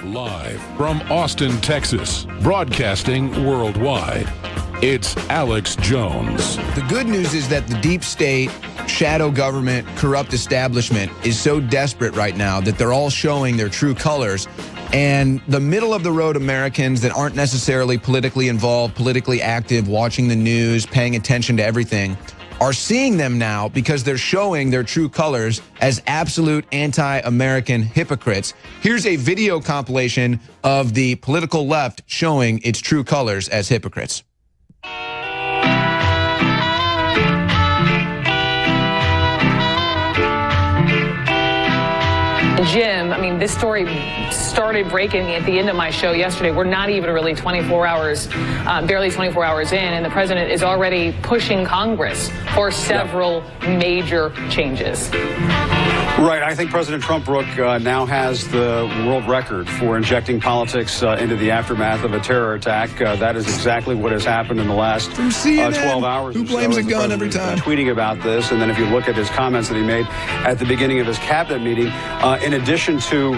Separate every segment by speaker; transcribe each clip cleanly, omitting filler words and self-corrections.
Speaker 1: Live from Austin, Texas, broadcasting worldwide, it's Alex Jones.
Speaker 2: The good news is that the deep state, shadow government, corrupt establishment is so desperate right now that they're all showing their true colors. And the middle-of-the-road Americans that aren't necessarily politically involved, politically active, watching the news, paying attention to everything, are seeing them now because they're showing their true colors as absolute anti-American hypocrites. Here's a video compilation of the political left showing its true colors as hypocrites.
Speaker 3: Jim, I mean, this story started breaking at the end of my show yesterday. We're not even really 24 hours, barely 24 hours in, and the president is already pushing Congress for several major changes.
Speaker 4: Right. I think President Trump, Brooke, now has the world record for injecting politics into the aftermath of a terror attack. That is exactly what has happened in the last 12 hours.
Speaker 2: Who blames a gun every time?
Speaker 4: Tweeting about this, and then if you look at his comments that he made at the beginning of his cabinet meeting, in addition to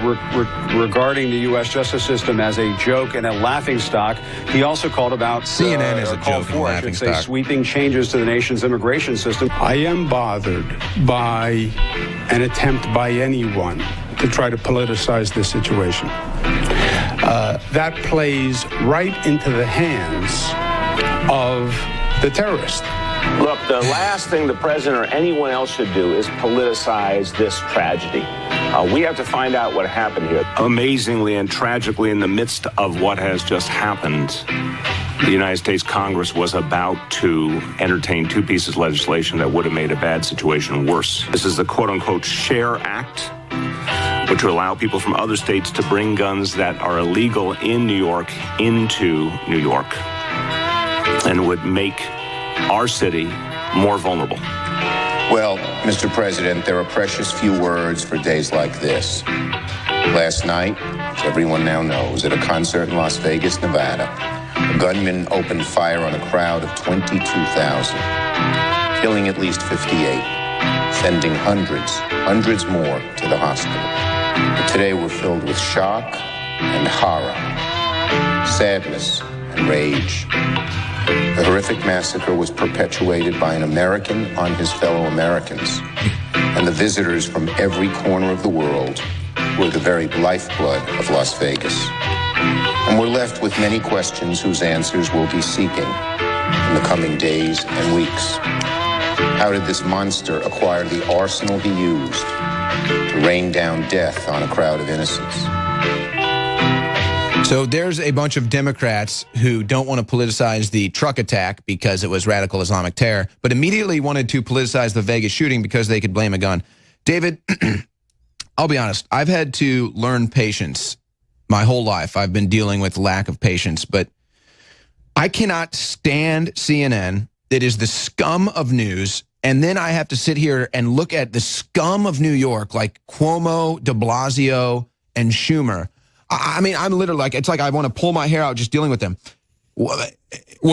Speaker 4: regarding the U.S. justice system as a joke and a laughingstock, he also called about
Speaker 2: CNN as a joke and laughingstock.
Speaker 4: Sweeping changes to the nation's immigration system.
Speaker 5: I am bothered by an attempt by anyone to try to politicize this situation. That plays right into the hands of the terrorist.
Speaker 6: Look, the last thing the president or anyone else should do is politicize this tragedy. We have to find out what happened here.
Speaker 7: Amazingly and tragically, in the midst of what has just happened, the United States Congress was about to entertain two pieces of legislation that would have made a bad situation worse. This is the quote-unquote SHARE Act, which would allow people from other states to bring guns that are illegal in New York into New York, and would make our city more vulnerable.
Speaker 8: Well, Mr. President, there are precious few words for days like this. Last night, as everyone now knows, at a concert in Las Vegas, Nevada, a gunman opened fire on a crowd of 22,000, killing at least 58, sending hundreds more to the hospital. But today we're filled with shock and horror, sadness and rage. The horrific massacre was perpetuated by an American on his fellow Americans, and the visitors from every corner of the world were the very lifeblood of Las Vegas. And we're left with many questions whose answers we'll be seeking in the coming days and weeks. How did this monster acquire the arsenal he used to rain down death on a crowd of innocents?
Speaker 2: So there's a bunch of Democrats who don't want to politicize the truck attack because it was radical Islamic terror, but immediately wanted to politicize the Vegas shooting because they could blame a gun. David, I'll be honest, I've had to learn patience my whole life. I've been dealing with lack of patience, but I cannot stand CNN. It is the scum of news. And then I have to sit here and look at the scum of New York, like Cuomo, de Blasio, and Schumer. I mean, I'm literally like, it's like I want to pull my hair out just dealing with them.
Speaker 9: Well,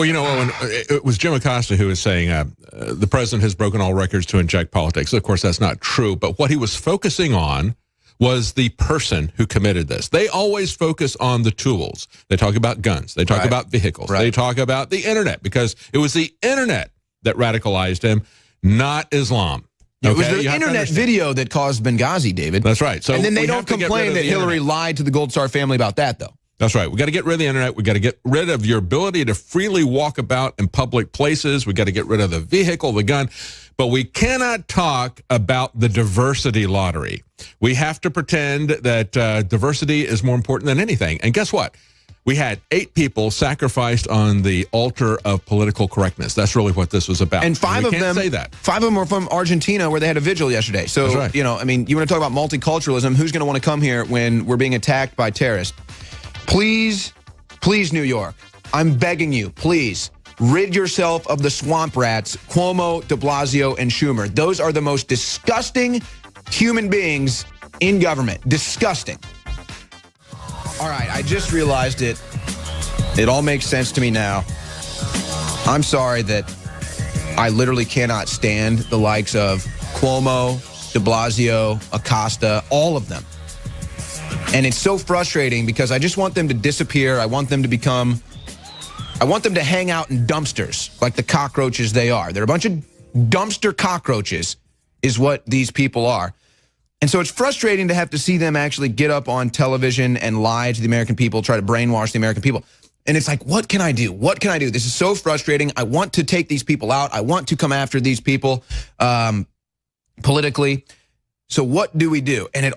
Speaker 9: you know, Owen, it was Jim Acosta who was saying the president has broken all records to inject politics. Of course, that's not true. But what he was focusing on was the person who committed this. They always focus on the tools. They talk about guns. They talk about vehicles. They talk about the internet, because it was the internet that radicalized him, not Islam.
Speaker 2: It was the internet video that caused Benghazi, David.
Speaker 9: That's right. So
Speaker 2: and then they don't complain that Hillary lied to the Gold Star family about that, though.
Speaker 9: That's right. We got to get rid of the internet. We got to get rid of your ability to freely walk about in public places. We got to get rid of the vehicle, the gun. But we cannot talk about the diversity lottery. We have to pretend that diversity is more important than anything. And guess what? We had 8 people sacrificed on the altar of political correctness. That's really what this was about.
Speaker 2: And 5 of them
Speaker 9: say that.
Speaker 2: 5 of them were from Argentina, where they had a vigil yesterday. So,
Speaker 9: That's right.
Speaker 2: You know, I mean, you want to talk about multiculturalism? Who's going to want to come here when we're being attacked by terrorists? Please, please, New York, I'm begging you, please, rid yourself of the swamp rats, Cuomo, de Blasio, and Schumer. Those are the most disgusting human beings in government. Disgusting. All right, I just realized it. It all makes sense to me now. I'm sorry that I literally cannot stand the likes of Cuomo, de Blasio, Acosta, all of them. And it's so frustrating because I just want them to disappear. I want them to hang out in dumpsters like the cockroaches they are. They're a bunch of dumpster cockroaches is what these people are. And so it's frustrating to have to see them actually get up on television and lie to the American people, try to brainwash the American people. And it's like, what can I do? What can I do? This is so frustrating. I want to take these people out. I want to come after these people politically. So what do we do? And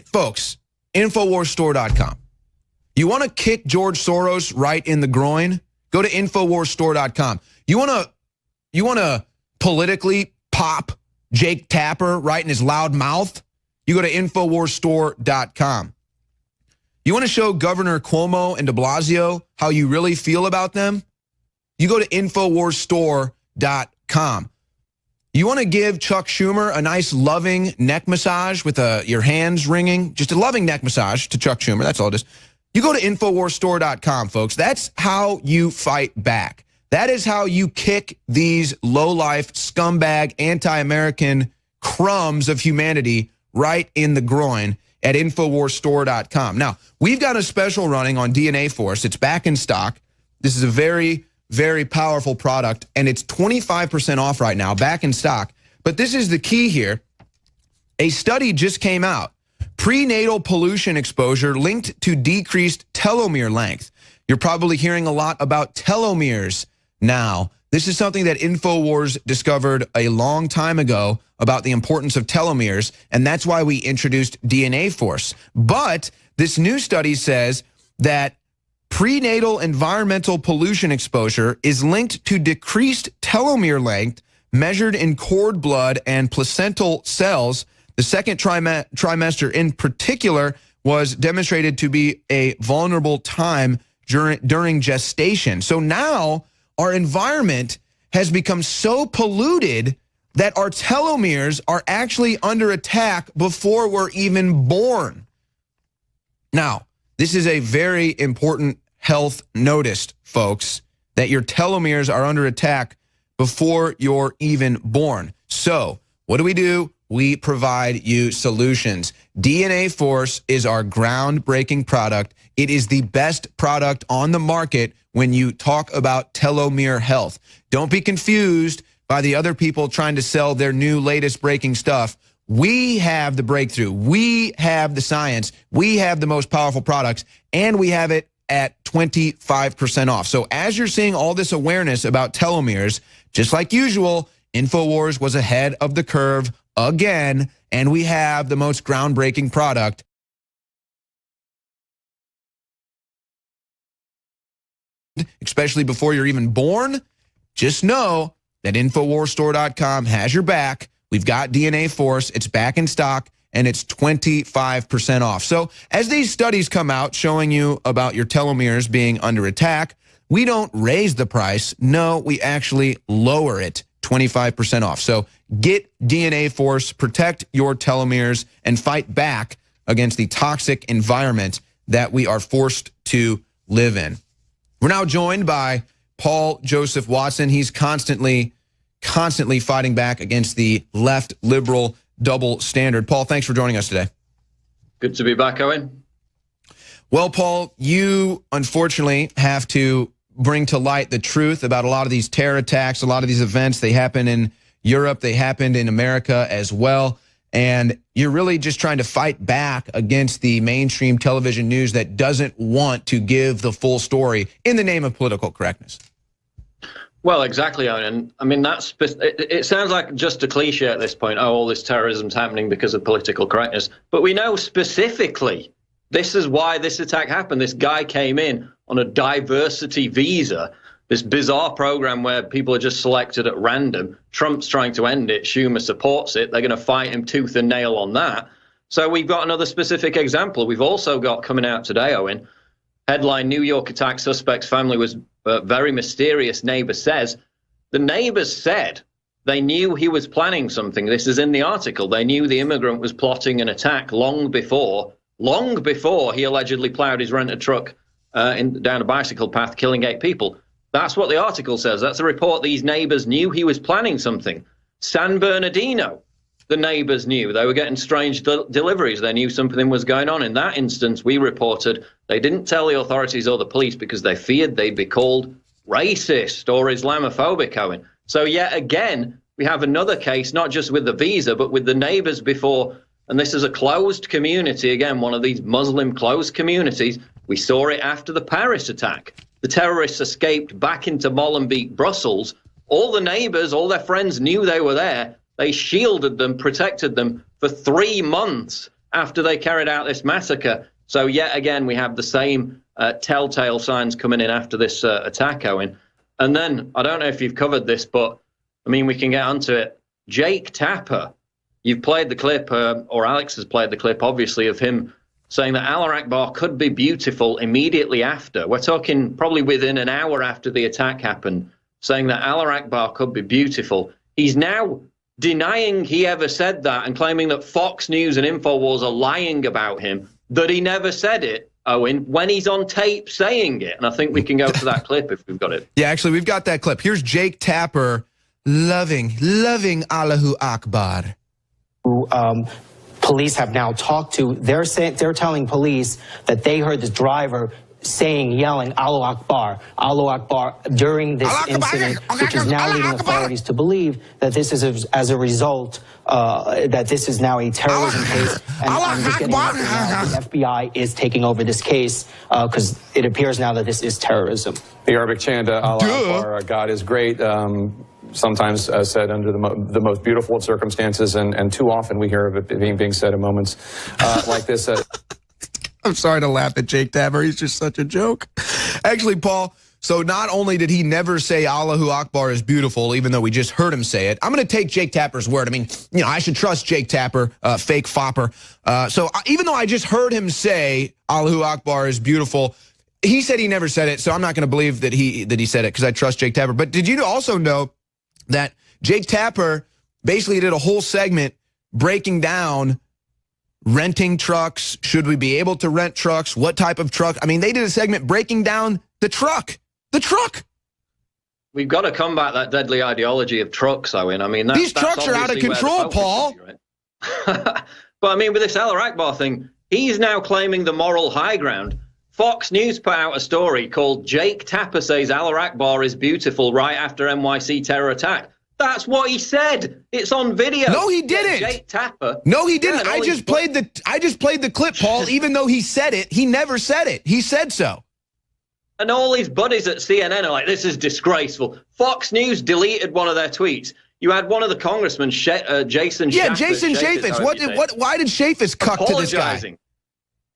Speaker 2: folks, InfoWarsStore.com. You want to kick George Soros right in the groin? Go to InfoWarsStore.com. You want to politically pop Jake Tapper right in his loud mouth? You go to InfoWarsStore.com. You want to show Governor Cuomo and de Blasio how you really feel about them? You go to InfoWarsStore.com. You want to give Chuck Schumer a nice loving neck massage with your hands wringing? Just a loving neck massage to Chuck Schumer. That's all it is. You go to InfoWarsStore.com, folks. That's how you fight back. That is how you kick these low-life, scumbag, anti-American crumbs of humanity right in the groin at InfoWarsStore.com. Now, we've got a special running on DNA Force. It's back in stock. This is a very, very powerful product, and it's 25% off right now, back in stock. But this is the key here. A study just came out. Prenatal pollution exposure linked to decreased telomere length. You're probably hearing a lot about telomeres now. This is something that InfoWars discovered a long time ago about the importance of telomeres, and that's why we introduced DNA Force. But this new study says that prenatal environmental pollution exposure is linked to decreased telomere length measured in cord blood and placental cells. The second trimester in particular was demonstrated to be a vulnerable time during gestation. So now our environment has become so polluted that our telomeres are actually under attack before we're even born. Now, this is a very important health notice, folks, that your telomeres are under attack before you're even born. So what do? We provide you solutions. DNA Force is our groundbreaking product. It is the best product on the market when you talk about telomere health. Don't be confused by the other people trying to sell their new latest breaking stuff. We have the breakthrough. We have the science. We have the most powerful products, and we have it at 25% off. So as you're seeing all this awareness about telomeres, just like usual, InfoWars was ahead of the curve again, and we have the most groundbreaking product. Especially before you're even born, just know that InfoWarsStore.com has your back. We've got DNA Force. It's back in stock, and it's 25% off. So as these studies come out showing you about your telomeres being under attack, we don't raise the price. No, we actually lower it 25% off. So get DNA Force, protect your telomeres, and fight back against the toxic environment that we are forced to live in. We're now joined by Paul Joseph Watson. He's constantly fighting back against the left liberal double standard. Paul, thanks for joining us today.
Speaker 10: Good to be back, Owen.
Speaker 2: Well, Paul, you unfortunately have to bring to light the truth about a lot of these terror attacks, a lot of these events. They happen in Europe, they happened in America as well. And you're really just trying to fight back against the mainstream television news that doesn't want to give the full story in the name of political correctness.
Speaker 10: Well, exactly, Owen. And I mean, it sounds like just a cliche at this point. Oh, all this terrorism's happening because of political correctness. But we know specifically this is why this attack happened. This guy came in on a diversity visa, this bizarre program where people are just selected at random. Trump's trying to end it. Schumer supports it. They're going to fight him tooth and nail on that. So we've got another specific example. We've also got coming out today, Owen, headline, New York attack suspect's family was very mysterious, neighbor says. The neighbors said they knew he was planning something. This is in the article. They knew the immigrant was plotting an attack long before he allegedly plowed his rented truck down a bicycle path, killing 8 people. That's what the article says. That's a report. These neighbors knew he was planning something. San Bernardino, the neighbors knew. They were getting strange deliveries. They knew something was going on. In that instance, we reported they didn't tell the authorities or the police because they feared they'd be called racist or Islamophobic, Owen. So yet again, we have another case, not just with the visa, but with the neighbors before. And this is a closed community, again, one of these Muslim closed communities. We saw it after the Paris attack. The terrorists escaped back into Molenbeek, Brussels. All the neighbors, all their friends knew they were there. They shielded them, protected them for 3 months after they carried out this massacre. So yet again, we have the same telltale signs coming in after this attack, Owen. And then, I don't know if you've covered this, but, I mean, we can get onto it. Jake Tapper, you've played the clip, or Alex has played the clip, obviously, of him saying that Allah Akbar could be beautiful immediately after. We're talking probably within an hour after the attack happened, saying that Allah Akbar could be beautiful. He's now denying he ever said that and claiming that Fox News and InfoWars are lying about him, that he never said it, Owen, when he's on tape saying it. And I think we can go to that clip if we've got it.
Speaker 2: Yeah, actually, we've got that clip. Here's Jake Tapper loving Allahu Akbar.
Speaker 11: Who police have now talked to, they're telling police that they heard the driver yelling Allahu Akbar during this incident, which is now leading authorities to believe that this is as a result that this is now a terrorism case. And I'm just getting now, the FBI is taking over this case because it appears now that this is terrorism.
Speaker 12: The Arabic chant, Allah Akbar, God is great. Sometimes said under the most beautiful of circumstances, and too often we hear of it being said in moments like this.
Speaker 2: I'm sorry to laugh at Jake Tapper. He's just such a joke. Actually, Paul, so not only did he never say Allahu Akbar is beautiful, even though we just heard him say it, I'm going to take Jake Tapper's word. I mean, you know, I should trust Jake Tapper, fake fopper. So even though I just heard him say Allahu Akbar is beautiful, he said he never said it, so I'm not going to believe that he said it because I trust Jake Tapper. But did you also know that Jake Tapper basically did a whole segment breaking down renting trucks? Should we be able to rent trucks? What type of truck? I mean, they did a segment breaking down the truck.
Speaker 10: We've got to combat that deadly ideology of trucks, Owen. I mean,
Speaker 2: these trucks are out of control, Paul.
Speaker 10: But I mean, with this Allah Akbar thing, he's now claiming the moral high ground. Fox News put out a story called Jake Tapper says Allah Akbar is beautiful right after NYC terror attack. That's what he said. It's on video.
Speaker 2: No, he didn't.
Speaker 10: Jake Tapper.
Speaker 2: No, he didn't. I just played the clip, Paul. Even though he said it, he never said it. He said so.
Speaker 10: And all his buddies at CNN are like, this is disgraceful. Fox News deleted one of their tweets. You had one of the congressmen, Jason Chaffetz.
Speaker 2: Yeah, Jason Chaffetz. Why did Chaffetz cuck to this guy?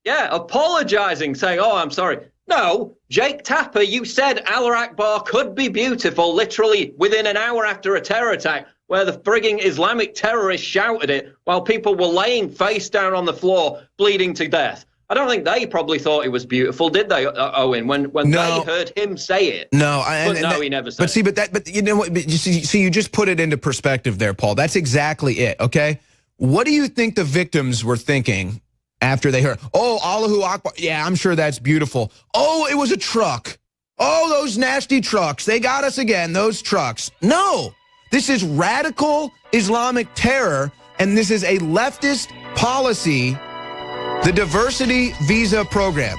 Speaker 10: Yeah, apologizing, saying, oh, I'm sorry. No, Jake Tapper, you said Allah Akbar could be beautiful literally within an hour after a terror attack where the frigging Islamic terrorists shouted it while people were laying face down on the floor, bleeding to death. I don't think they probably thought it was beautiful, did they, Owen, when they heard him say it?
Speaker 2: No,
Speaker 10: he never said
Speaker 2: it. But you know what? But you just put it into perspective there, Paul. That's exactly it, okay? What do you think the victims were thinking after they heard, oh, Allahu Akbar, yeah, I'm sure that's beautiful. Oh, it was a truck. Oh, those nasty trucks. They got us again, those trucks. No, this is radical Islamic terror, and this is a leftist policy, the diversity visa program.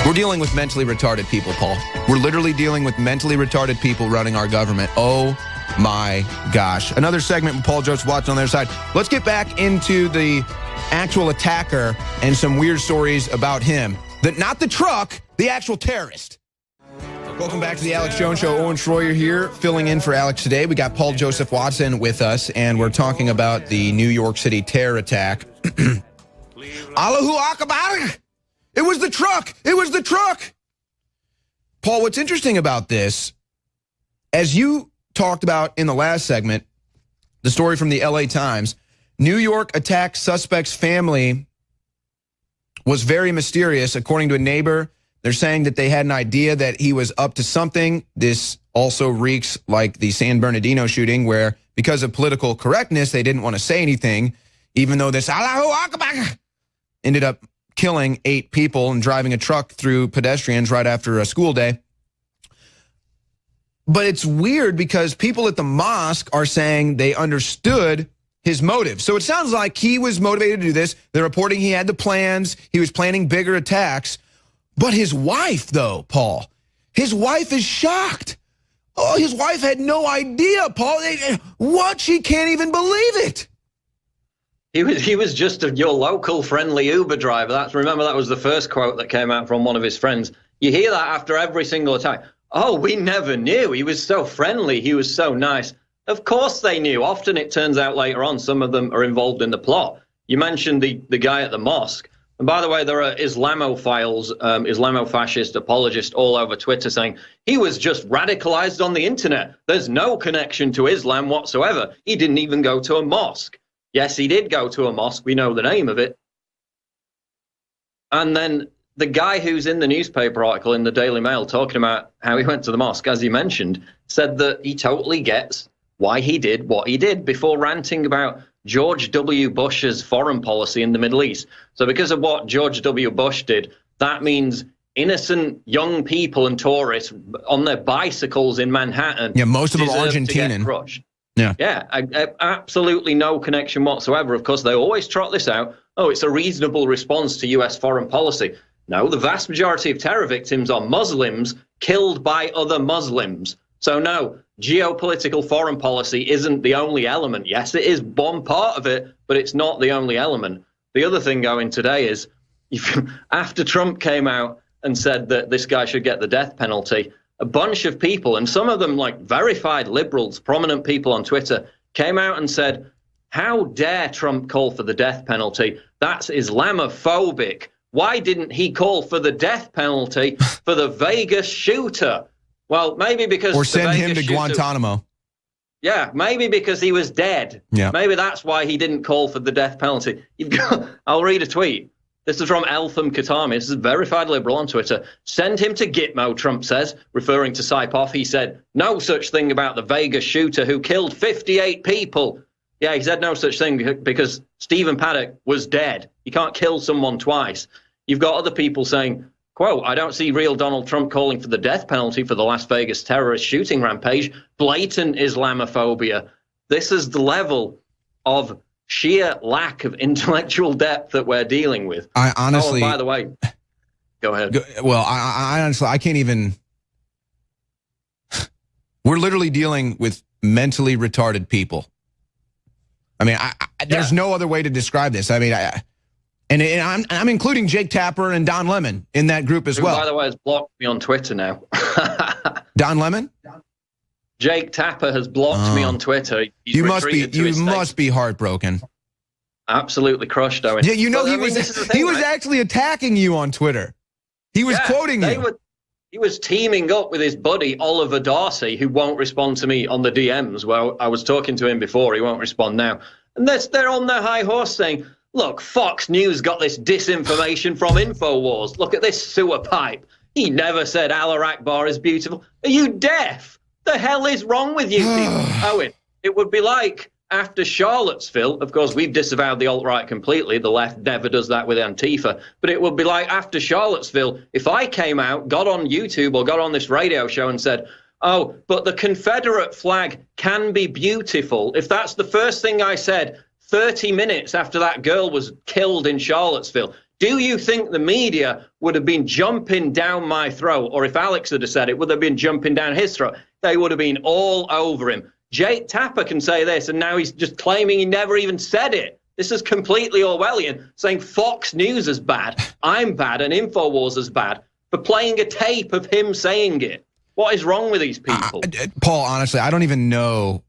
Speaker 2: We're dealing with mentally retarded people, Paul. We're literally dealing with mentally retarded people running our government. Oh, my gosh. Another segment with Paul Joseph Watson on their side. Let's get back into the actual attacker and some weird stories about him. Not the truck, the actual terrorist. Welcome back to the Alex Jones Show. Owen Schroyer here, filling in for Alex today. We got Paul Joseph Watson with us, and we're talking about the New York City terror attack. Allahu Akbar! It was the truck! It was the truck! Paul, what's interesting about this, as you talked about in the last segment, the story from the LA Times, New York attack suspect's family was very mysterious. According to a neighbor, they're saying that they had an idea that he was up to something. This also reeks like the San Bernardino shooting, where because of political correctness, they didn't want to say anything, even though this Allahu Akbar ended up killing 8 people and driving a truck through pedestrians right after a school day. But it's weird because people at the mosque are saying they understood his motive. So it sounds like he was motivated to do this. They're reporting he had the plans. He was planning bigger attacks. But his wife, though, Paul, his wife is shocked. Oh, his wife had no idea, Paul. What? She can't even believe it.
Speaker 10: He was just your local friendly Uber driver. Remember, that was the first quote that came out from one of his friends. You hear that after every single attack. Oh, we never knew. He was so friendly. He was so nice. Of course they knew. Often it turns out later on some of them are involved in the plot. You mentioned the guy at the mosque. And by the way, there are Islamophiles, Islamofascist apologists all over Twitter saying he was just radicalized on the internet. There's no connection to Islam whatsoever. He didn't even go to a mosque. Yes, he did go to a mosque. We know the name of it. And then the guy who's in the newspaper article in the Daily Mail talking about how he went to the mosque, as he mentioned, said that he totally gets why he did what he did before ranting about George W. Bush's foreign policy in the Middle East. So because of what George W. Bush did, that means innocent young people and tourists on their bicycles in Manhattan.
Speaker 2: Yeah, most of them Argentinian.
Speaker 10: Yeah, absolutely no connection whatsoever. Of course, they always trot this out. Oh, it's a reasonable response to U.S. foreign policy. No, the vast majority of terror victims are Muslims killed by other Muslims. So no, geopolitical foreign policy isn't the only element. Yes, it is one part of it, but it's not the only element. The other thing going today is, after Trump came out and said that this guy should get the death penalty, a bunch of people, and some of them like verified liberals, prominent people on Twitter, came out and said, how dare Trump call for the death penalty? That's Islamophobic. Why didn't he call for the death penalty for the Vegas shooter? Well, maybe because...
Speaker 2: Or send him to Guantanamo.
Speaker 10: Yeah, maybe because he was dead.
Speaker 2: Yeah.
Speaker 10: Maybe that's why he didn't call for the death penalty. I'll read a tweet. This is from Eltham Katami. This is a verified liberal on Twitter. Send him to Gitmo, Trump says, referring to Saipov. He said, no such thing about the Vegas shooter who killed 58 people. Yeah, he said no such thing because Stephen Paddock was dead. You can't kill someone twice. You've got other people saying, quote, I don't see real Donald Trump calling for the death penalty for the Las Vegas terrorist shooting rampage. Blatant Islamophobia. This is the level of sheer lack of intellectual depth that we're dealing with.
Speaker 2: I honestly...
Speaker 10: Oh, by the way, go ahead.
Speaker 2: Well, I honestly, I can't even... We're literally dealing with mentally retarded people. I mean, there's no other way to describe this. I mean, and I'm including Jake Tapper and Don Lemon in that group as well.
Speaker 10: By the way, has blocked me on Twitter now.
Speaker 2: Don Lemon?
Speaker 10: Jake Tapper has blocked me on Twitter.
Speaker 2: You must be heartbroken.
Speaker 10: Absolutely crushed, Owen.
Speaker 2: Yeah, you know, he was actually attacking you on Twitter. He was quoting you.
Speaker 10: He was teaming up with his buddy Oliver Darcy, who won't respond to me on the DMs. Well, I was talking to him before. He won't respond now. And they're on their high horse saying, look, Fox News got this disinformation from InfoWars. Look at this sewer pipe. He never said Allah Akbar is beautiful. Are you deaf? The hell is wrong with you people? Owen, it would be like after Charlottesville. Of course, we've disavowed the alt-right completely. The left never does that with Antifa. But it would be like after Charlottesville, if I came out, got on YouTube or got on this radio show and said, oh, but the Confederate flag can be beautiful. If that's the first thing I said 30 minutes after that girl was killed in Charlottesville, do you think the media would have been jumping down my throat? Or if Alex had said it, would have been jumping down his throat? They would have been all over him. Jake Tapper can say this, and now he's just claiming he never even said it. This is completely Orwellian, saying Fox News is bad, I'm bad, and InfoWars is bad for playing a tape of him saying it. What is wrong with these people?
Speaker 2: Paul, honestly, I don't even know.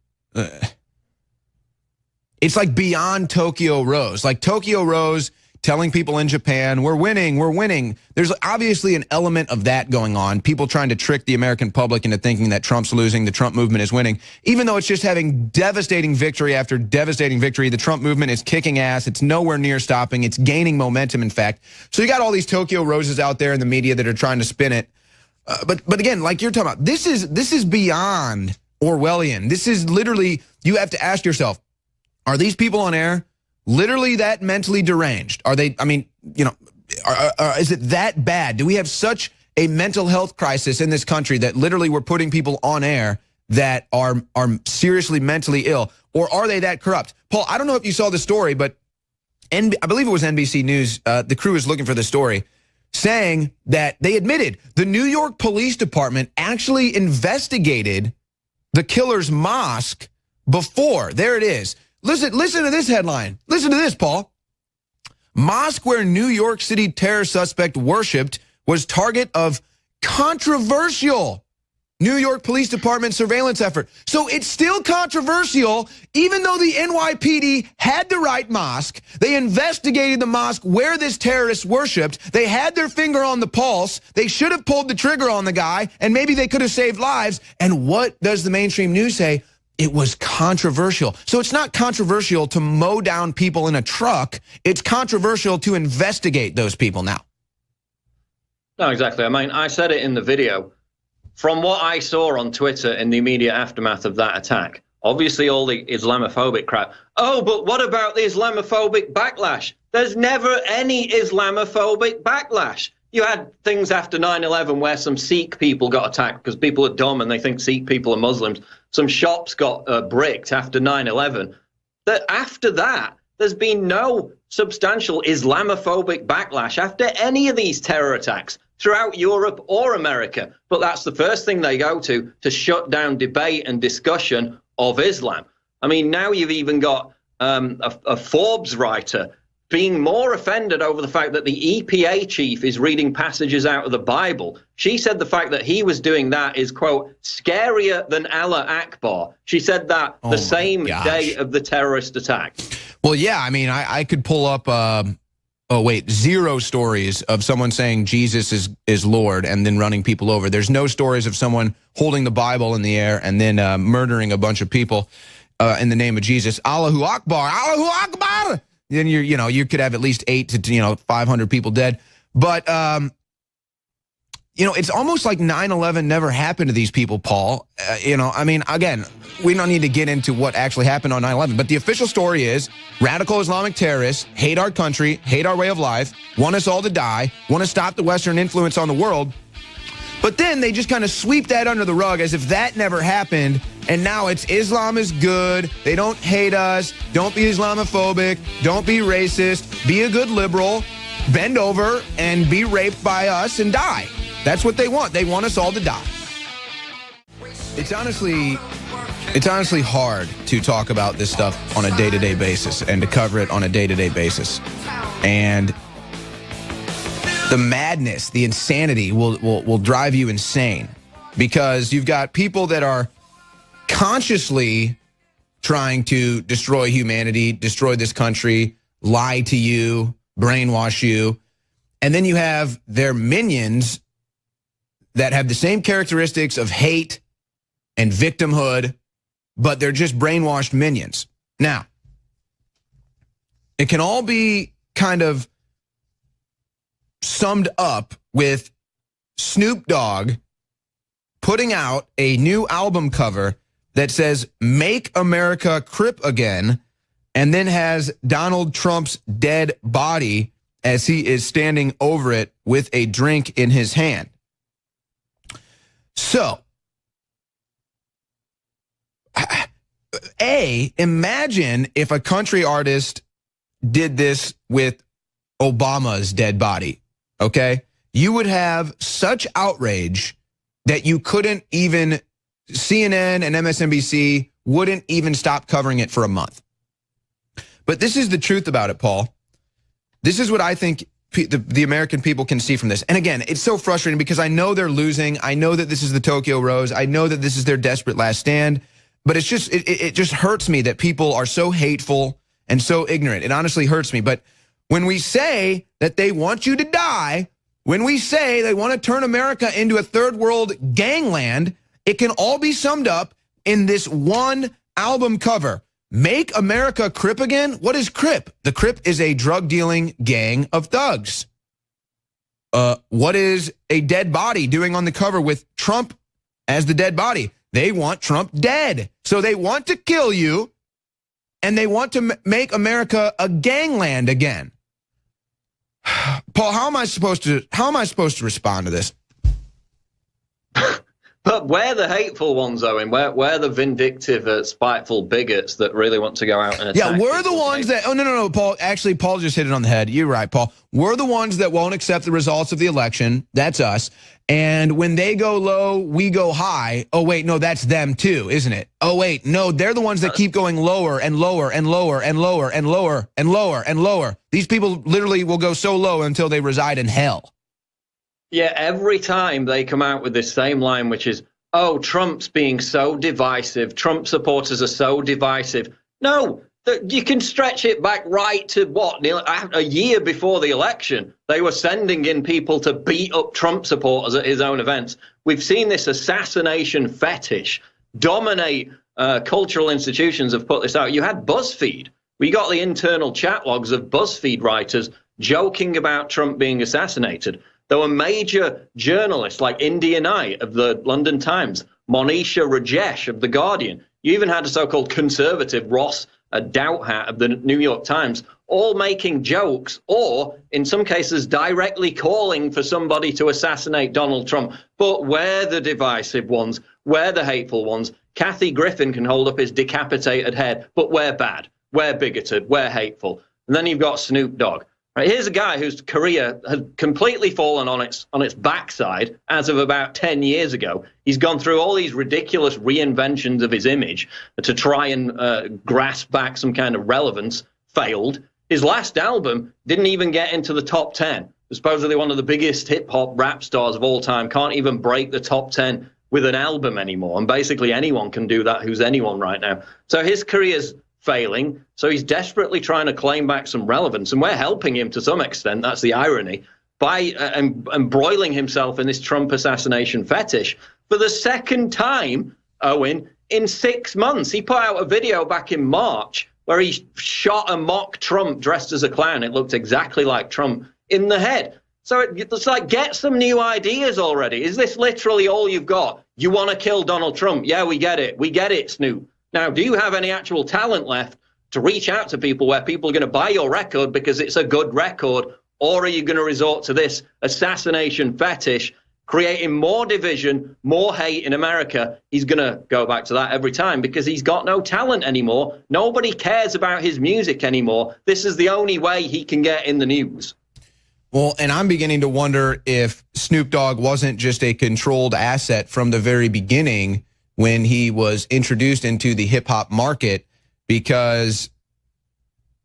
Speaker 2: It's like beyond Tokyo Rose. Like Tokyo Rose telling people in Japan, we're winning, we're winning. There's obviously an element of that going on. People trying to trick the American public into thinking that Trump's losing, the Trump movement is winning. Even though it's just having devastating victory after devastating victory, the Trump movement is kicking ass. It's nowhere near stopping. It's gaining momentum, in fact. So you got all these Tokyo Roses out there in the media that are trying to spin it. But again, like you're talking about, this is beyond Orwellian. This is literally, you have to ask yourself, are these people on air literally that mentally deranged? Are they, I mean, you know, is it that bad? Do we have such a mental health crisis in this country, that literally we're putting people on air that are seriously mentally ill? Or are they that corrupt? Paul, I don't know if you saw the story, but I believe it was NBC News. The crew is looking for the story, saying that they admitted the New York Police Department actually investigated the killer's mosque before. There it is. Listen to this headline. Listen to this, Paul. Mosque where New York City terror suspect worshipped was target of controversial New York Police Department surveillance effort. So it's still controversial, even though the NYPD had the right mosque. They investigated the mosque where this terrorist worshipped. They had their finger on the pulse. They should have pulled the trigger on the guy, and maybe they could have saved lives. And what does the mainstream news say? It was controversial. So it's not controversial to mow down people in a truck. It's controversial to investigate those people now.
Speaker 10: No, exactly. I mean, I said it in the video. From what I saw on Twitter in the immediate aftermath of that attack, obviously all the Islamophobic crap. Oh, but what about the Islamophobic backlash? There's never any Islamophobic backlash. You had things after 9/11 where some Sikh people got attacked because people are dumb and they think Sikh people are Muslims. Some shops got bricked after 9/11. After that, there's been no substantial Islamophobic backlash after any of these terror attacks throughout Europe or America. But that's the first thing they go to shut down debate and discussion of Islam. I mean, now you've even got a Forbes writer being more offended over the fact that the EPA chief is reading passages out of the Bible. She said the fact that he was doing that is, quote, scarier than Allah Akbar. She said that the same day of the terrorist attack.
Speaker 2: Well, yeah, I mean, I could pull up, 0 stories of someone saying Jesus is Lord and then running people over. There's no stories of someone holding the Bible in the air and then murdering a bunch of people in the name of Jesus. Allahu Akbar, Allahu Akbar. Then you could have at least 800 to 500 people dead. But it's almost like 9/11 never happened to these people, Paul. I mean, again, we don't need to get into what actually happened on 9/11. But the official story is radical Islamic terrorists hate our country, hate our way of life, want us all to die, want to stop the Western influence on the world. But then they just kind of sweep that under the rug as if that never happened. And now it's Islam is good. They don't hate us. Don't be Islamophobic. Don't be racist. Be a good liberal. Bend over and be raped by us and die. That's what they want. They want us all to die. It's honestly hard to talk about this stuff on a day-to-day basis and to cover it on a day-to-day basis. And the madness, the insanity will drive you insane, because you've got people that are consciously trying to destroy humanity, destroy this country, lie to you, brainwash you. And then you have their minions that have the same characteristics of hate and victimhood, but they're just brainwashed minions. Now, it can all be kind of summed up with Snoop Dogg putting out a new album cover that says "Make America Crip Again," and then has Donald Trump's dead body as he is standing over it with a drink in his hand. So, imagine if a country artist did this with Obama's dead body, okay? You would have such outrage that you couldn't even, CNN and MSNBC wouldn't even stop covering it for a month. But this is the truth about it, Paul. This is what I think the American people can see from this. And again, it's so frustrating because I know they're losing. I know that this is the Tokyo Rose. I know that this is their desperate last stand. But it's just, it just hurts me that people are so hateful and so ignorant. It honestly hurts me. But when we say that they want you to die, when we say they want to turn America into a third world gangland, it can all be summed up in this one album cover. Make America Crip Again? What is Crip? The Crip is a drug-dealing gang of thugs. What is a dead body doing on the cover with Trump as the dead body? They want Trump dead. So they want to kill you, and they want to make America a gangland again. Paul, how am I supposed to respond to this?
Speaker 10: But we're the hateful ones, Owen. We're the vindictive, spiteful bigots that really want to go out and attack.
Speaker 2: Yeah, we're the ones that, no, Paul. Actually, Paul just hit it on the head. You're right, Paul. We're the ones that won't accept the results of the election. That's us. And when they go low, we go high. Oh, wait, no, that's them too, isn't it? Oh, wait, no, they're the ones that keep going lower and lower and lower and lower and lower and lower and lower. These people literally will go so low until they reside in hell.
Speaker 10: Yeah, every time they come out with this same line, which is, oh, Trump's being so divisive. Trump supporters are so divisive. No, you can stretch it back right to what? A year before the election, they were sending in people to beat up Trump supporters at his own events. We've seen this assassination fetish dominate cultural institutions have put this out. You had BuzzFeed. We got the internal chat logs of BuzzFeed writers joking about Trump being assassinated. There were major journalists like India Knight of the London Times, Monisha Rajesh of The Guardian. You even had a so-called conservative, Ross Douthat of the New York Times, all making jokes or, in some cases, directly calling for somebody to assassinate Donald Trump. But we're the divisive ones. We're the hateful ones. Kathy Griffin can hold up his decapitated head, but we're bad. We're bigoted. We're hateful. And then you've got Snoop Dogg. Right, here's a guy whose career has completely fallen on its backside as of about 10 years ago. He's gone through all these ridiculous reinventions of his image to try and grasp back some kind of relevance. Failed. His last album didn't even get into the top 10. Supposedly one of the biggest hip-hop rap stars of all time can't even break the top 10 with an album anymore. And basically anyone can do that who's anyone right now. So his career's failing, so he's desperately trying to claim back some relevance, and we're helping him to some extent. That's the irony, by embroiling himself in this Trump assassination fetish for the second time, Owen, in 6 months. He put out a video back in March where he shot a mock Trump dressed as a clown. It looked exactly like Trump in the head. So it's like, get some new ideas already. Is this literally all you've got? You want to kill Donald Trump? Yeah, we get it. We get it, Snoop. Now, do you have any actual talent left to reach out to people where people are going to buy your record because it's a good record? Or are you going to resort to this assassination fetish, creating more division, more hate in America? He's going to go back to that every time because he's got no talent anymore. Nobody cares about his music anymore. This is the only way he can get in the news.
Speaker 2: Well, and I'm beginning to wonder if Snoop Dogg wasn't just a controlled asset from the very beginning when he was introduced into the hip-hop market, because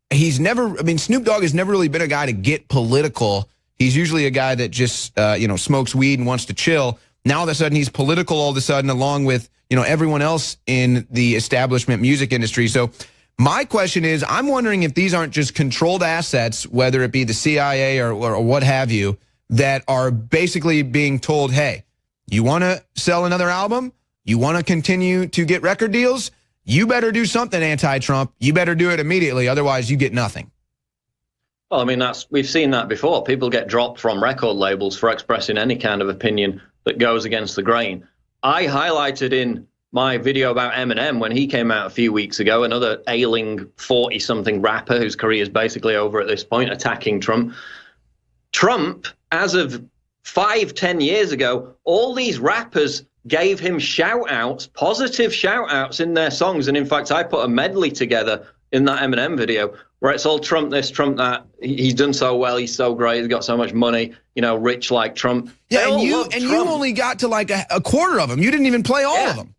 Speaker 2: he's never, I mean, Snoop Dogg has never really been a guy to get political. He's usually a guy that just, smokes weed and wants to chill. Now, all of a sudden, he's political all of a sudden, along with, everyone else in the establishment music industry. So my question is, I'm wondering if these aren't just controlled assets, whether it be the CIA or what have you, that are basically being told, hey, you want to sell another album? You want to continue to get record deals? You better do something anti-Trump. You better do it immediately. Otherwise, you get nothing.
Speaker 10: Well, I mean, we've seen that before. People get dropped from record labels for expressing any kind of opinion that goes against the grain. I highlighted in my video about Eminem when he came out a few weeks ago, another ailing 40-something rapper whose career is basically over at this point, attacking Trump. Trump, as of 5-10 years ago, all these rappers gave him shout-outs, positive shout-outs in their songs. And in fact, I put a medley together in that Eminem video where it's all Trump this, Trump that. He's done so well. He's so great. He's got so much money, rich like Trump.
Speaker 2: Yeah, and you only got to like a quarter of them. You didn't even play all of them.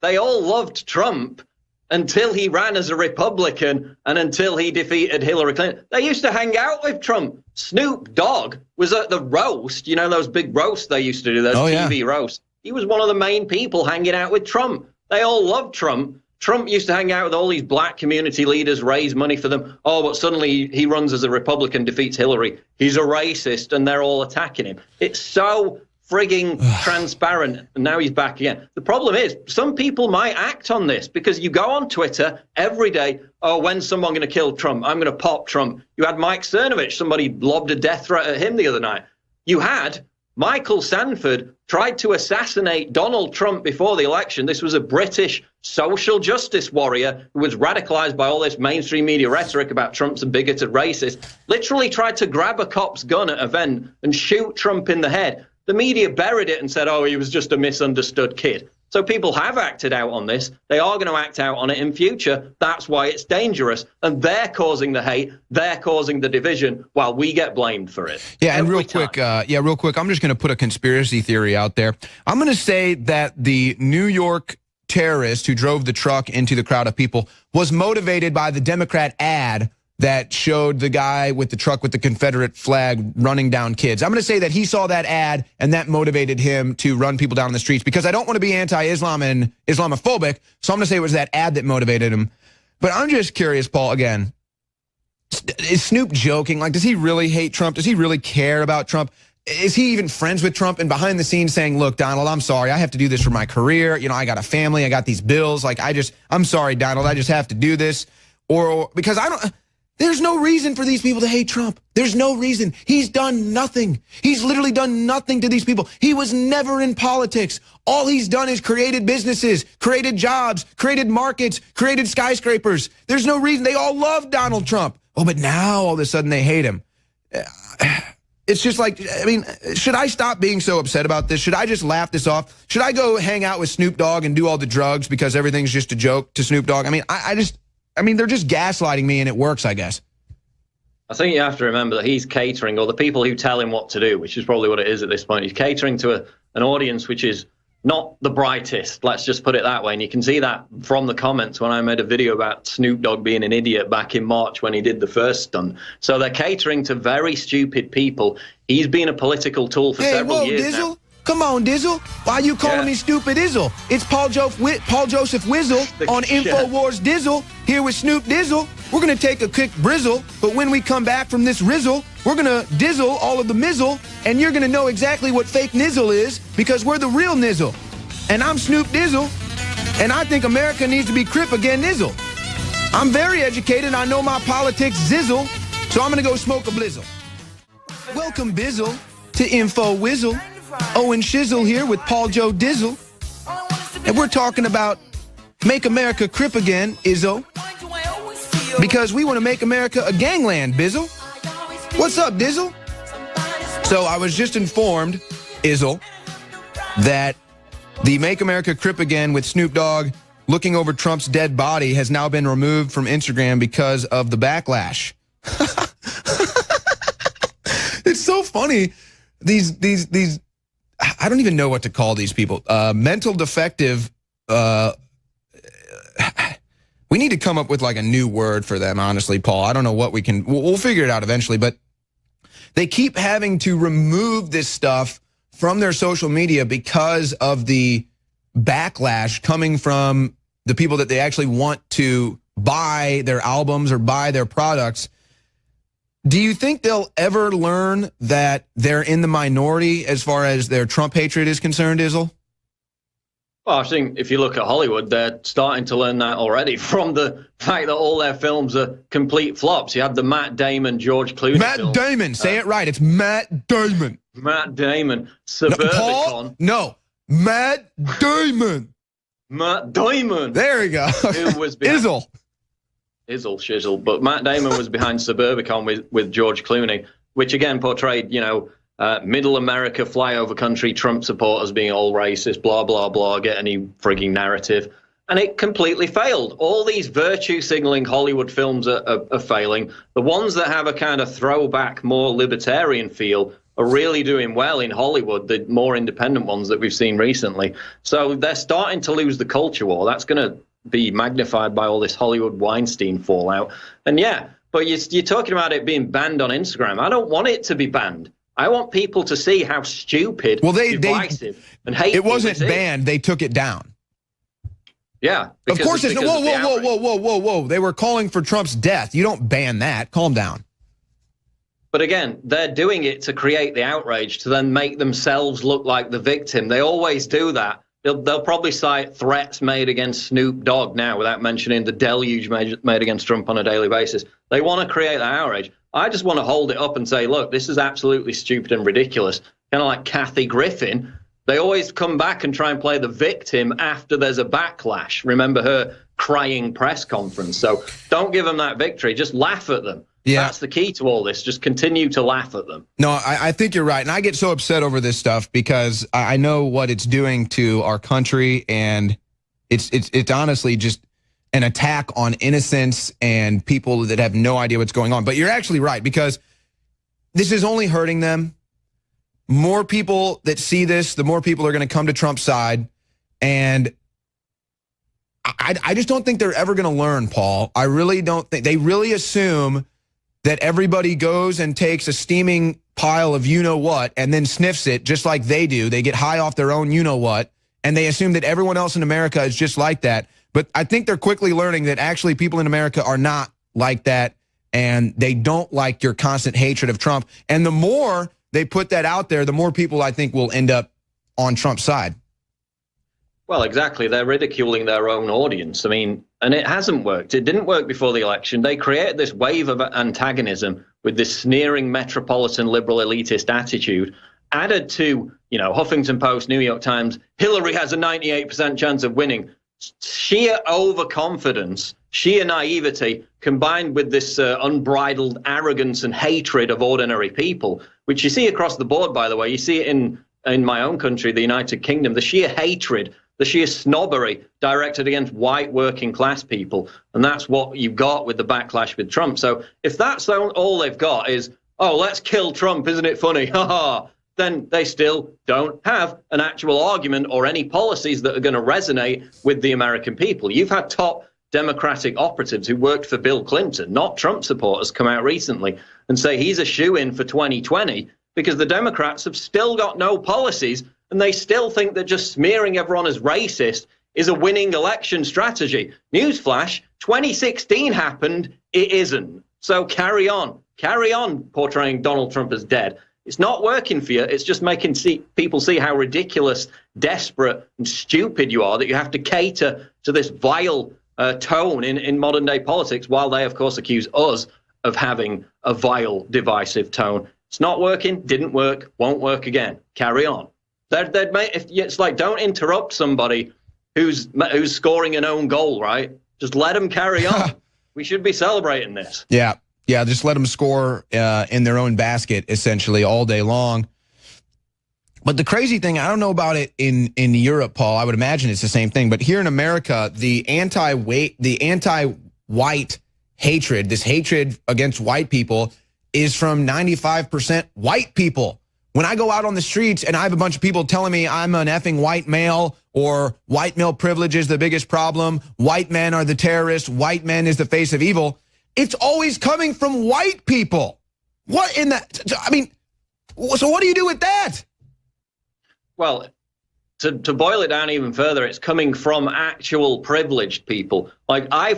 Speaker 10: They all loved Trump until he ran as a Republican and until he defeated Hillary Clinton. They used to hang out with Trump. Snoop Dogg was at the roast, those big roasts they used to do, those TV roasts. He was one of the main people hanging out with Trump. They all loved Trump. Trump used to hang out with all these black community leaders, raise money for them. Oh, but suddenly he runs as a Republican, defeats Hillary. He's a racist, and they're all attacking him. It's so frigging transparent, and now he's back again. The problem is, some people might act on this because you go on Twitter every day, oh, when's someone going to kill Trump? I'm going to pop Trump. You had Mike Cernovich, somebody lobbed a death threat at him the other night. You had Michael Sanford tried to assassinate Donald Trump before the election. This was a British social justice warrior who was radicalized by all this mainstream media rhetoric about Trump's a bigoted racist, literally tried to grab a cop's gun at an event and shoot Trump in the head. The media buried it and said, oh, he was just a misunderstood kid. So people have acted out on this. They are going to act out on it in future. That's why it's dangerous. And they're causing the hate. They're causing the division while we get blamed for it.
Speaker 2: Yeah, and real quick, I'm just going to put a conspiracy theory out there. I'm going to say that the New York terrorist who drove the truck into the crowd of people was motivated by the Democrat ad that showed the guy with the truck with the Confederate flag running down kids. I'm going to say that he saw that ad and that motivated him to run people down the streets, because I don't want to be anti-Islam and Islamophobic, so I'm going to say it was that ad that motivated him. But I'm just curious, Paul, again, is Snoop joking? Like, does he really hate Trump? Does he really care about Trump? Is he even friends with Trump and behind the scenes saying, look, Donald, I'm sorry, I have to do this for my career. You know, I got a family, I got these bills. Like, I'm sorry, Donald, I just have to do this. Or because there's no reason for these people to hate Trump. There's no reason. He's done nothing. He's literally done nothing to these people. He was never in politics. All he's done is created businesses, created jobs, created markets, created skyscrapers. There's no reason. They all love Donald Trump. Oh, but now all of a sudden they hate him. It's just like, I mean, should I stop being so upset about this? Should I just laugh this off? Should I go hang out with Snoop Dogg and do all the drugs because everything's just a joke to Snoop Dogg? I mean, they're just gaslighting me and it works, I guess.
Speaker 10: I think you have to remember that he's catering, or the people who tell him what to do, which is probably what it is at this point. He's catering to an audience which is not the brightest, let's just put it that way. And you can see that from the comments when I made a video about Snoop Dogg being an idiot back in March when he did the first stunt. So they're catering to very stupid people. He's been a political tool for several years
Speaker 2: Dizzle.
Speaker 10: now.
Speaker 2: Come on, Dizzle. Why are you calling me stupid Izzle? It's Paul Joseph Wizzle on InfoWars Dizzle, here with Snoop Dizzle. We're going to take a quick brizzle, but when we come back from this rizzle, we're going to dizzle all of the mizzle, and you're going to know exactly what fake nizzle is, because we're the real nizzle. And I'm Snoop Dizzle, and I think America needs to be crip again nizzle. I'm very educated, I know my politics zizzle, so I'm going to go smoke a blizzle. Welcome, Bizzle, to Info Wizzle. Owen Shizzle here with Paul Joe Dizzle. And we're talking about Make America Crip Again, Izzo. Because we want to make America a gangland, Bizzle. What's up, Dizzle? So I was just informed, Izzle, that the Make America Crip Again with Snoop Dogg looking over Trump's dead body has now been removed from Instagram because of the backlash. It's so funny. These I don't even know what to call these people. Mental defective. We need to come up with like a new word for them, honestly, Paul. I don't know what we can. We'll figure it out eventually. But they keep having to remove this stuff from their social media because of the backlash coming from the people that they actually want to buy their albums or buy their products. Do you think they'll ever learn that they're in the minority as far as their Trump hatred is concerned, Izzle?
Speaker 10: Well, I think if you look at Hollywood, they're starting to learn that already from the fact that all their films are complete flops. You had the Matt Damon, George Clooney film.
Speaker 2: Damon, say it right. It's Matt Damon.
Speaker 10: Matt Damon. Suburbicon.
Speaker 2: No, Matt Damon.
Speaker 10: Matt Damon.
Speaker 2: There we go.
Speaker 10: Who was behind
Speaker 2: Izzle.
Speaker 10: Izzle shizzle. But Matt Damon was behind Suburbicon with George Clooney, which again portrayed, middle America, flyover country, Trump supporters being all racist, blah, blah, blah, get any frigging narrative. And it completely failed. All these virtue signaling Hollywood films are failing. The ones that have a kind of throwback, more libertarian feel are really doing well in Hollywood, the more independent ones that we've seen recently. So they're starting to lose the culture war. That's going to be magnified by all this Hollywood Weinstein fallout. And yeah, but you're talking about it being banned on Instagram. I don't want it to be banned. I want people to see how stupid, divisive, and hateful
Speaker 2: it wasn't banned. They took it down.
Speaker 10: Yeah.
Speaker 2: Of course it's whoa. They were calling for Trump's death. You don't ban that. Calm down.
Speaker 10: But again, they're doing it to create the outrage, to then make themselves look like the victim. They always do that. They'll probably cite threats made against Snoop Dogg now without mentioning the deluge made against Trump on a daily basis. They want to create that outrage. I just want to hold it up and say, look, this is absolutely stupid and ridiculous. Kind of like Kathy Griffin. They always come back and try and play the victim after there's a backlash. Remember her crying press conference. So don't give them that victory. Just laugh at them.
Speaker 2: Yeah.
Speaker 10: That's the key to all this. Just continue to laugh at them.
Speaker 2: No, I think you're right. And I get so upset over this stuff because I know what it's doing to our country, and it's honestly just an attack on innocence and people that have no idea what's going on. But you're actually right, because this is only hurting them. More people that see this, the more people are going to come to Trump's side. And I just don't think they're ever going to learn, Paul. I really don't think. They really assume that everybody goes and takes a steaming pile of you-know-what and then sniffs it just like they do. They get high off their own you-know-what, and they assume that everyone else in America is just like that. But I think they're quickly learning that actually people in America are not like that, and they don't like your constant hatred of Trump. And the more they put that out there, the more people I think will end up on Trump's side.
Speaker 10: Well, exactly. They're ridiculing their own audience. I mean, and it hasn't worked. It didn't work before the election. They created this wave of antagonism with this sneering metropolitan liberal elitist attitude, added to, Huffington Post, New York Times, Hillary has a 98% chance of winning. Sheer overconfidence, sheer naivety, combined with this unbridled arrogance and hatred of ordinary people, which you see across the board, by the way. You see it in my own country, the United Kingdom, the sheer hatred, the sheer snobbery directed against white working class people. And that's what you got with the backlash with Trump. So if that's all they've got is, oh, let's kill Trump, isn't it funny? Ha ha. Then they still don't have an actual argument or any policies that are going to resonate with the American people. You've had top Democratic operatives who worked for Bill Clinton, not Trump supporters, come out recently and say he's a shoo-in for 2020 because the Democrats have still got no policies, and they still think that just smearing everyone as racist is a winning election strategy. Newsflash, 2016 happened, it isn't. So carry on portraying Donald Trump as dead. It's not working for you. It's just making people see how ridiculous, desperate, and stupid you are, that you have to cater to this vile tone in modern day politics, while they, of course, accuse us of having a vile, divisive tone. It's not working, didn't work, won't work again. Carry on. It's like, don't interrupt somebody who's scoring an own goal, right? Just let them carry on. We should be celebrating this.
Speaker 2: Yeah, just let them score in their own basket, essentially, all day long. But the crazy thing, I don't know about it in Europe, Paul. I would imagine it's the same thing. But here in America, the anti-white hatred, this hatred against white people, is from 95% white people. When I go out on the streets and I have a bunch of people telling me I'm an effing white male, or white male privilege is the biggest problem, white men are the terrorists, white men is the face of evil, it's always coming from white people. What in that? I mean, so what do you do with that?
Speaker 10: Well, to boil it down even further, it's coming from actual privileged people. Like my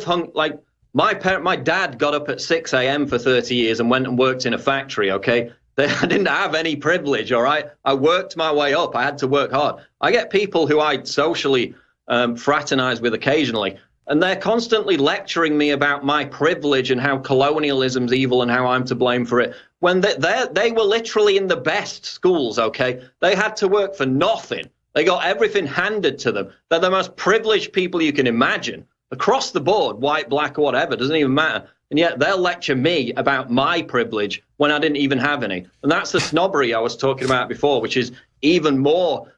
Speaker 10: dad got up at 6 a.m. for 30 years and went and worked in a factory, okay? I didn't have any privilege, all right? I worked my way up. I had to work hard. I get people who I socially fraternize with occasionally, and they're constantly lecturing me about my privilege and how colonialism's evil and how I'm to blame for it, when they were literally in the best schools, okay? They had to work for nothing. They got everything handed to them. They're the most privileged people you can imagine. Across the board, white, black, or whatever, doesn't even matter. And yet they'll lecture me about my privilege when I didn't even have any. And that's the snobbery I was talking about before, which is even more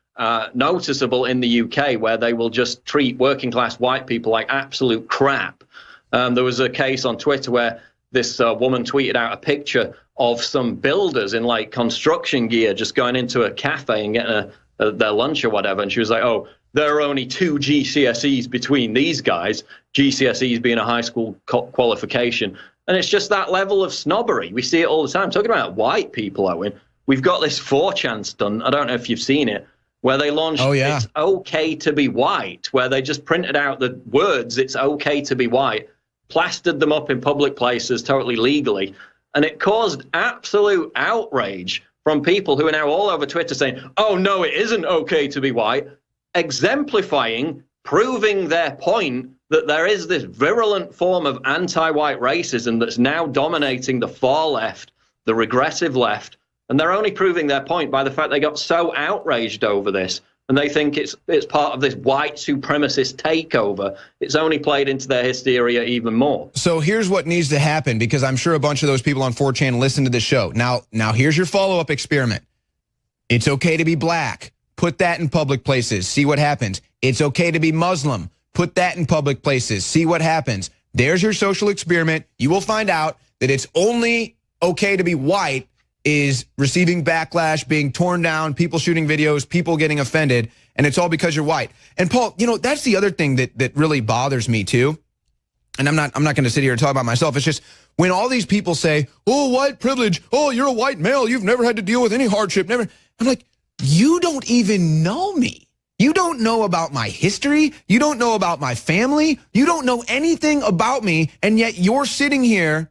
Speaker 10: noticeable in the UK, where they will just treat working class white people like absolute crap. There was a case on Twitter where this woman tweeted out a picture of some builders in like construction gear just going into a cafe and getting their lunch or whatever. And she was like, oh, there are only 2 GCSEs between these guys, GCSEs being a high school qualification. And it's just that level of snobbery. We see it all the time. Talking about white people, Owen, we've got this 4chan stunt. I don't know if you've seen it, where they launched It's Okay to Be White, where they just printed out the words, it's okay to be white, plastered them up in public places totally legally. And it caused absolute outrage from people who are now all over Twitter saying, oh, no, it isn't okay to be white, exemplifying, proving their point that there is this virulent form of anti-white racism that's now dominating the far left, the regressive left, and they're only proving their point by the fact they got so outraged over this. and they think it's part of this white supremacist takeover. It's only played into their hysteria even more.
Speaker 2: So here's what needs to happen, because I'm sure a bunch of those people on 4chan listen to the show. Now here's your follow-up experiment. It's okay to be black. Put that in public places. See what happens. It's okay to be Muslim. Put that in public places. See what happens. There's your social experiment. You will find out that it's only okay to be white is receiving backlash, being torn down, people shooting videos, people getting offended, and it's all because you're white. And Paul, you know, that's the other thing that really bothers me too. And I'm not going to sit here and talk about myself. It's just when all these people say, "Oh, white privilege. Oh, you're a white male. You've never had to deal with any hardship." Never. I'm like, you don't even know me. You don't know about my history. You don't know about my family. You don't know anything about me, and yet you're sitting here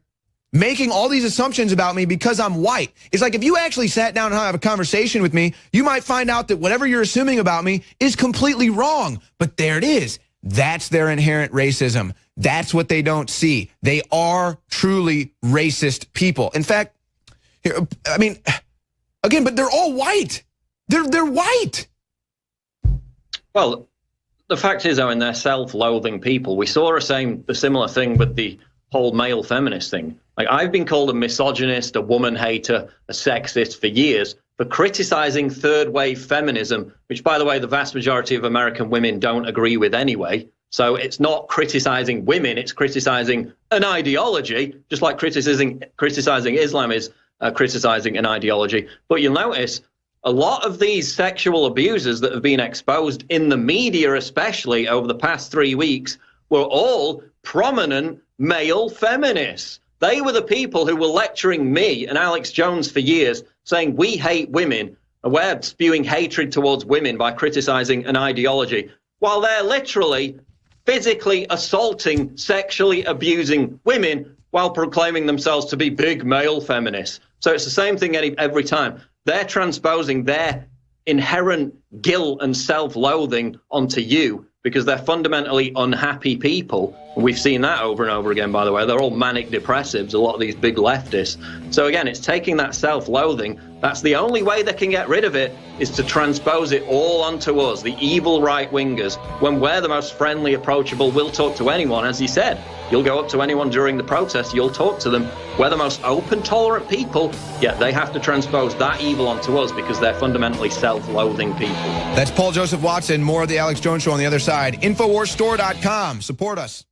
Speaker 2: making all these assumptions about me because I'm white. It's like if you actually sat down and have a conversation with me, you might find out that whatever you're assuming about me is completely wrong. But there it is. That's their inherent racism. That's what they don't see. They are truly racist people. In fact, here, I mean, again, but they're all white. They're white.
Speaker 10: Well, the fact is, Owen, they're self-loathing people. We saw a similar thing with the whole male feminist thing. Like, I've been called a misogynist, a woman hater, a sexist for years for criticizing third-wave feminism, which, by the way, the vast majority of American women don't agree with anyway. So it's not criticizing women, it's criticizing an ideology, just like criticizing Islam is criticizing an ideology. But you'll notice a lot of these sexual abusers that have been exposed in the media, especially over the past 3 weeks, were all prominent male feminists. They were the people who were lecturing me and Alex Jones for years, saying we hate women, and we're spewing hatred towards women by criticizing an ideology, while they're literally physically assaulting, sexually abusing women while proclaiming themselves to be big male feminists. So it's the same thing every time. They're transposing their inherent guilt and self-loathing onto you because they're fundamentally unhappy people. And we've seen that over and over again, by the way. They're all manic depressives, a lot of these big leftists. So again, it's taking that self-loathing. That's the only way they can get rid of it, is to transpose it all onto us, the evil right-wingers. When we're the most friendly, approachable, we'll talk to anyone, as he said. You'll go up to anyone during the protest, you'll talk to them. We're the most open, tolerant people, yet they have to transpose that evil onto us because they're fundamentally self-loathing people.
Speaker 2: That's Paul Joseph Watson. More of the Alex Jones Show on the other side. Infowarsstore.com. Support us.